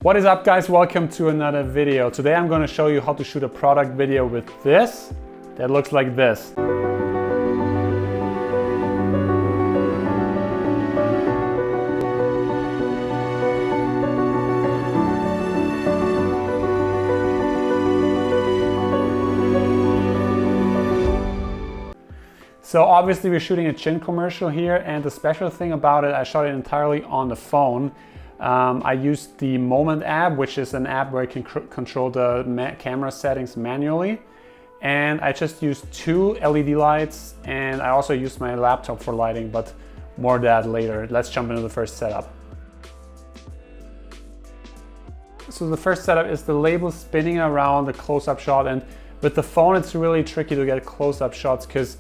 What is up, guys? Welcome to another video. Today I'm going to show you how to shoot a product video with this that looks like this. So obviously we're shooting a gin commercial here, and the special thing about it, I shot it entirely on the phone. I used the Moment app, which is an app where you can control the camera settings manually. And I just used two LED lights, and I also used my laptop for lighting, but more of that later. Let's jump into the first setup. So the first setup is the label spinning around the close-up shot, and with the phone it's really tricky to get close-up shots because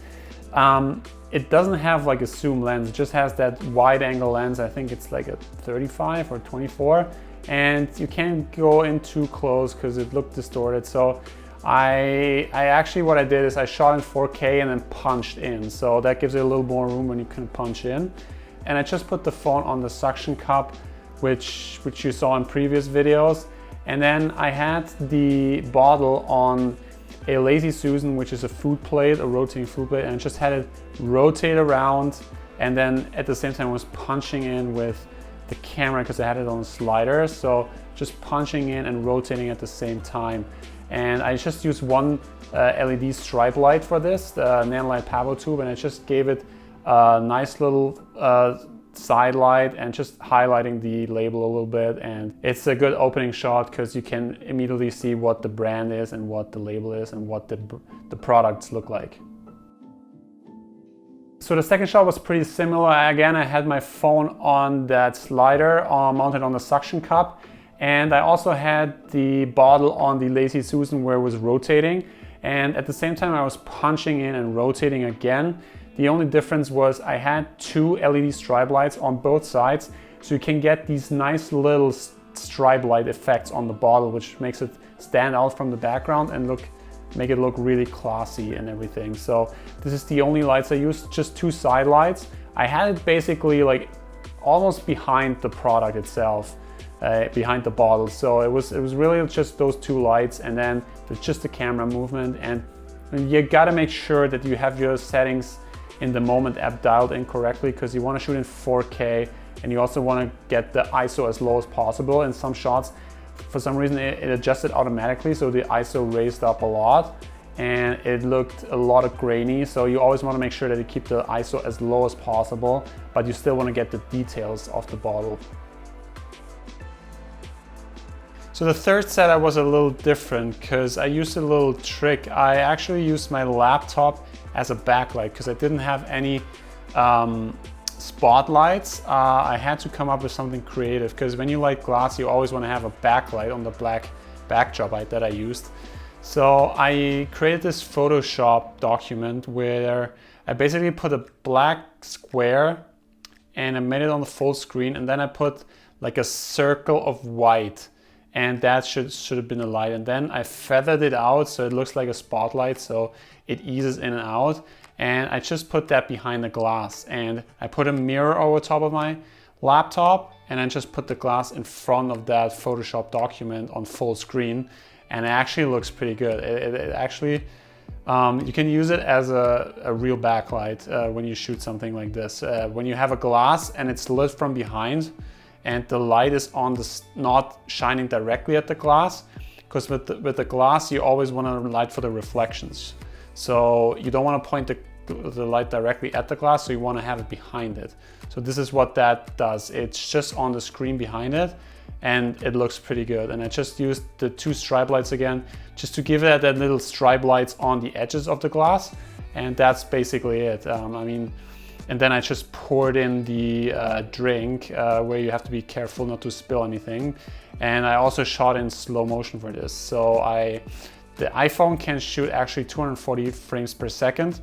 it doesn't have like a zoom lens, it just has that wide angle lens. I think it's like a 35 or 24, and you can't go in too close because it looked distorted. So I actually, what I did is I shot in 4K and then punched in, so that gives it a little more room when you can punch in. And I just put the phone on the suction cup, which you saw in previous videos, and then I had the bottle on a Lazy Susan, which is a food plate, a rotating food plate, and I just had it rotate around, and then at the same time I was punching in with the camera because I had it on a slider, so just punching in and rotating at the same time. And I just used one LED stripe light for this, the Nanolite Pavo tube, and I just gave it a nice little side light and just highlighting the label a little bit. And it's a good opening shot because you can immediately see what the brand is and what the label is and what the products look like. So the second shot was pretty similar. Again, I had my phone on that slider mounted on the suction cup, and I also had the bottle on the Lazy Susan where it was rotating, and at the same time I was punching in and rotating again. The only difference was I had two LED stripe lights on both sides, so you can get these nice little stripe light effects on the bottle, which makes it stand out from the background and make it look really classy and everything. So this is the only lights I used, just two side lights. I had it basically like almost behind the product itself, behind the bottle. So it was really just those two lights, and then there's just the camera movement. And you gotta make sure that you have your settings in the Moment app dialed in correctly, because you want to shoot in 4K and you also want to get the ISO as low as possible. In some shots, for some reason, it adjusted automatically, so the ISO raised up a lot and it looked a lot of grainy. So you always want to make sure that you keep the ISO as low as possible, but you still want to get the details of the bottle. So the third setup was a little different because I used a little trick. I actually used my laptop as a backlight because I didn't have any spotlights. I had to come up with something creative because when you light glass, you always want to have a backlight on the black backdrop that I used. So I created this Photoshop document where I basically put a black square and I made it on the full screen, and then I put like a circle of white, and that should have been a light, and then I feathered it out so it looks like a spotlight, so it eases in and out. And I just put that behind the glass, and I put a mirror over top of my laptop, and I just put the glass in front of that Photoshop document on full screen, and it actually looks pretty good. It actually, you can use it as a real backlight when you shoot something like this. When you have a glass and it's lit from behind, and the light is on not shining directly at the glass, because with the glass you always want to light for the reflections. So you don't want to point the light directly at the glass, so you want to have it behind it. So this is what that does. It's just on the screen behind it, and it looks pretty good. And I just used the two stripe lights again, just to give it that little stripe lights on the edges of the glass, and that's basically it. And then I just poured in the drink, where you have to be careful not to spill anything. And I also shot in slow motion for this. So the iPhone can shoot actually 240 frames per second.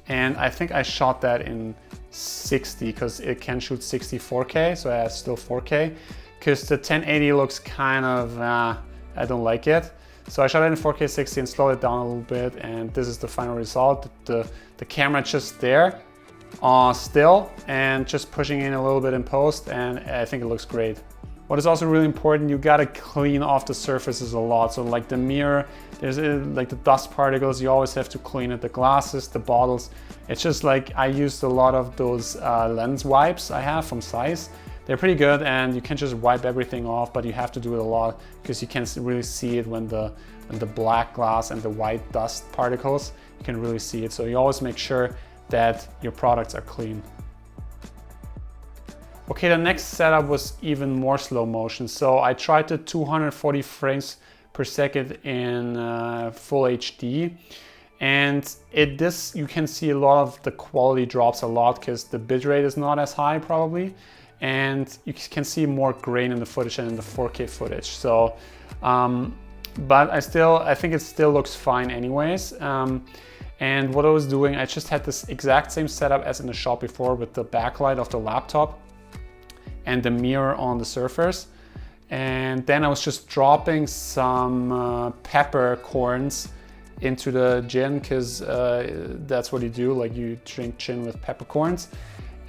And I think I shot that in 60 because it can shoot 60 4K, so I have still 4K. Because the 1080 looks kind of, I don't like it. So I shot it in 4K 60 and slowed it down a little bit, and this is the final result. The camera just there. Still, and just pushing in a little bit in post, and I think it looks great. What is also really important, you gotta clean off the surfaces a lot. So like the mirror, there's like the dust particles, you always have to clean it. The glasses, the bottles. It's just like I used a lot of those lens wipes I have from Zeiss. They're pretty good and you can just wipe everything off, but you have to do it a lot because you can really see it when the black glass and the white dust particles, you can really see it. So you always make sure that your products are clean. Okay, the next setup was even more slow motion. So I tried the 240 frames per second in full HD. And you can see a lot of the quality drops a lot because the bitrate is not as high probably. And you can see more grain in the footage than in the 4K footage. So, but I think it still looks fine anyways. And what I was doing, I just had this exact same setup as in the shop before with the backlight of the laptop and the mirror on the surface. And then I was just dropping some peppercorns into the gin because that's what you do, like you drink gin with peppercorns.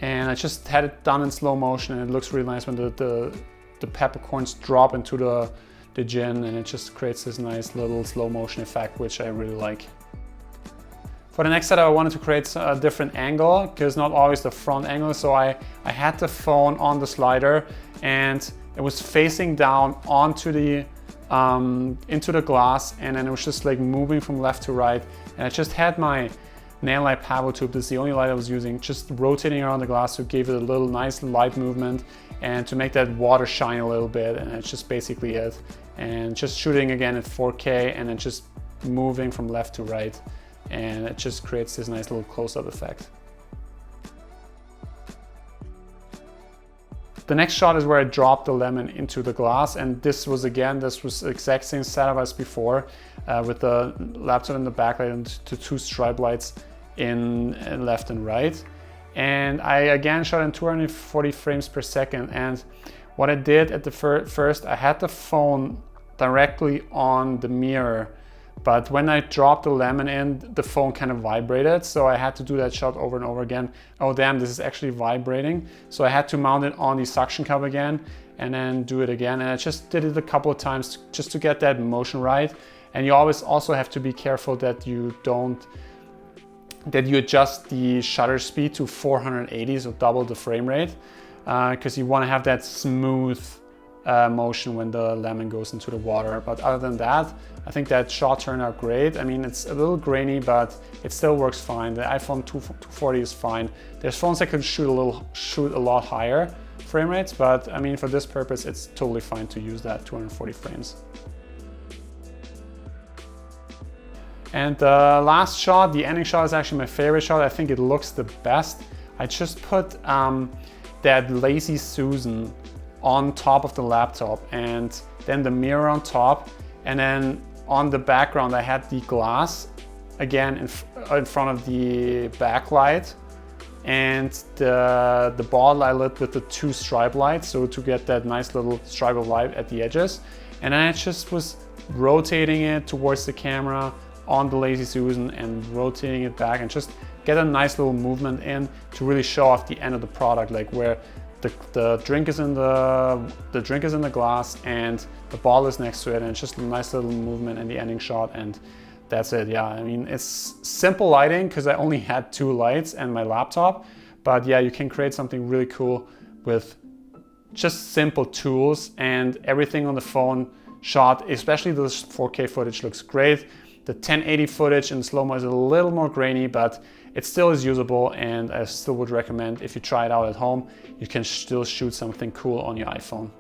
And I just had it done in slow motion and it looks really nice when the peppercorns drop into the gin, and it just creates this nice little slow motion effect, which I really like. For the next setup, I wanted to create a different angle because not always the front angle. So I had the phone on the slider and it was facing down onto the into the glass, and then it was just like moving from left to right. And I just had my nail light pavo tube, this is the only light I was using, just rotating around the glass to give it a little nice light movement and to make that water shine a little bit, and it's just basically it. And just shooting again at 4K and then just moving from left to right, and it just creates this nice little close-up effect. The next shot is where I dropped the lemon into the glass, and this was the exact same setup as before with the laptop in the backlight and the two stripe lights in left and right. And I again shot in 240 frames per second, and what I did at the first, I had the phone directly on the mirror, but when I dropped the lemon in, the phone kind of vibrated, so I had to do that shot over and over again. Oh damn, this is actually vibrating. So I had to mount it on the suction cup again and then do it again. And I just did it a couple of times just to get that motion right. And you always also have to be careful that you adjust the shutter speed to 480, so double the frame rate, because you want to have that smooth motion when the lemon goes into the water. But other than that, I think that shot turned out great. I mean, it's a little grainy, but it still works fine. The iPhone 240 is fine. There's phones that can shoot a lot higher frame rates, but I mean, for this purpose, it's totally fine to use that 240 frames. And the last shot, the ending shot, is actually my favorite shot. I think it looks the best. I just put that Lazy Susan on top of the laptop and then the mirror on top, and then on the background I had the glass again in front of the backlight, and the bottle I lit with the two stripe lights, so to get that nice little stripe of light at the edges. And then I just was rotating it towards the camera on the Lazy Susan and rotating it back and just get a nice little movement in to really show off the end of the product, like where the drink is in the glass and the bottle is next to it, and it's just a nice little movement in the ending shot, and that's it. Yeah, I mean, it's simple lighting because I only had two lights and my laptop, but yeah, you can create something really cool with just simple tools, and everything on the phone shot, especially this 4K footage, looks great. The 1080 footage in slow-mo is a little more grainy, but it still is usable, and I still would recommend, if you try it out at home, you can still shoot something cool on your iPhone.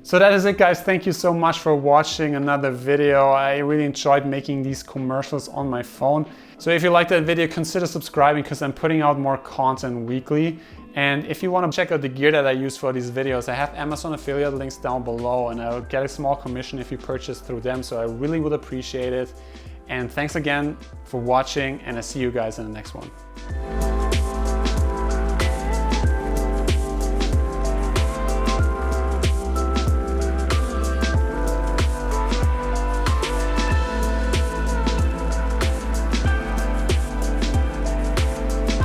So that is it, guys. Thank you so much for watching another video. I really enjoyed making these commercials on my phone. So if you liked that video, consider subscribing because I'm putting out more content weekly. And if you want to check out the gear that I use for these videos, I have Amazon affiliate links down below, and I'll get a small commission if you purchase through them. So I really would appreciate it. And thanks again for watching, and I'll see you guys in the next one.